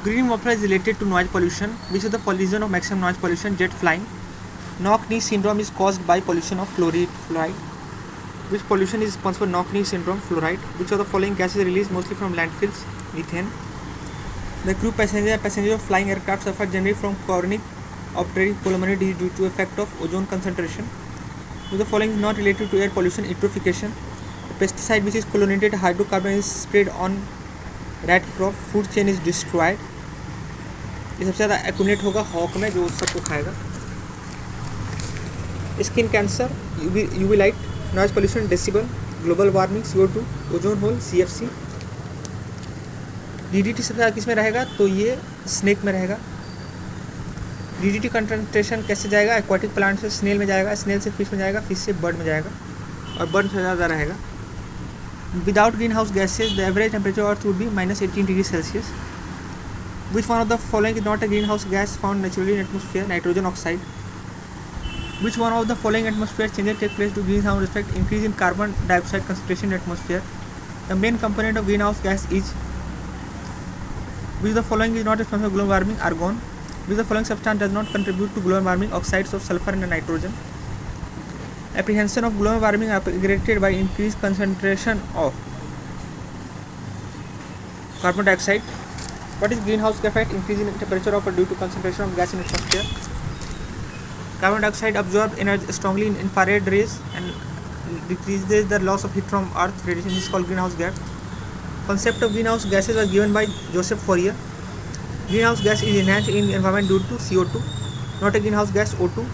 Green muffler is related to noise pollution, which is the reason of maximum noise pollution, jet flying. Knock-knee syndrome is caused by pollution of fluoride. Which pollution is responsible for knock-knee syndrome? Fluoride. Which of the following gases released mostly from landfills? Methane. The crew passengers of flying aircraft suffer generally from chronic obstructive pulmonary disease due to effect of ozone concentration. Which of the following is not related to air pollution? Eutrophication. The pesticide which is chlorinated hydrocarbon is sprayed on rat crop. Food chain is destroyed. ये सबसे ज़्यादा accumulate होगा hoc में, जो सबको खाएगा. Skin cancer, UV light, noise pollution, decibel, global warming, CO2, ozone hole, CFC. DDT सबसे ज़्यादा किस में रहेगा? तो ये स्नेक में रहेगा. DDT कंसंट्रेशन कैसे जाएगा? एक्वाटिक प्लांट से स्नेल में जाएगा, स्नेल से फिश में जाएगा, फिश से बर्ड में जाएगा, और बर्ड से ज़्यादा रहेगा. Without green house gases the average temperature earth would be -18 degree Celsius. Which one of the following is not a greenhouse gas found naturally in atmosphere? Nitrogen oxide. Which one of the following atmosphere changes take place to greenhouse effect? Increase in carbon dioxide concentration in atmosphere. The main component of greenhouse gas is. Which of the following is not responsible for global warming? Argon. Which of the following substance does not contribute to global warming? Oxides of sulfur and nitrogen. Apprehension of global warming are aggregated by increased concentration of carbon dioxide. What is greenhouse gas effect? Increase in temperature of due to concentration of gas in atmosphere. Carbon dioxide absorbs energy strongly in infrared rays and decreases the loss of heat from earth. Radiation is called greenhouse gas. Concept of greenhouse gases was given by Joseph Fourier. Greenhouse gas is enhanced in environment due to CO2, not a greenhouse gas, O2.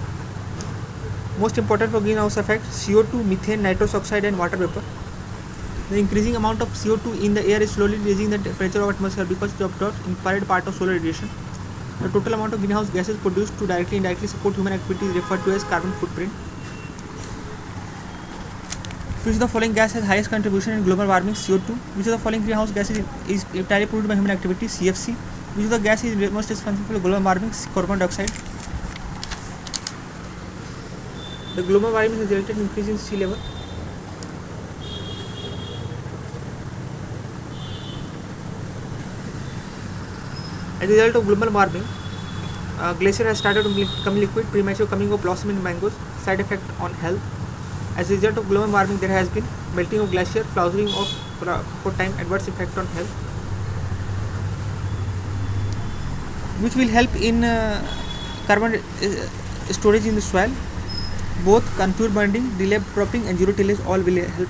Most important for greenhouse effect: CO2, methane, nitrous oxide, and water vapor. The increasing amount of CO2 in the air is slowly raising the temperature of atmosphere because it absorbs infrared part of solar radiation. The total amount of greenhouse gases produced to directly and indirectly support human activity is referred to as carbon footprint. Which of the following gas has highest contribution in global warming? CO2. Which of the following greenhouse gases is entirely produced by human activity? CFC. Which of the gas is most responsible for global warming? Carbon dioxide. The global warming has resulted in increase in sea level. As a result of global warming, glacier has started to become liquid, premature coming of blossom in mangoes. Side effect on health. As a result of global warming, there has been melting of glacier, flowering of for time, adverse effect on health. Which will help in carbon storage in the soil. Both contour bonding, delay cropping, and zero tillage all will help.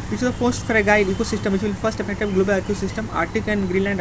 Which is the most fragile ecosystem which will first affect global ecosystem? Arctic and Greenland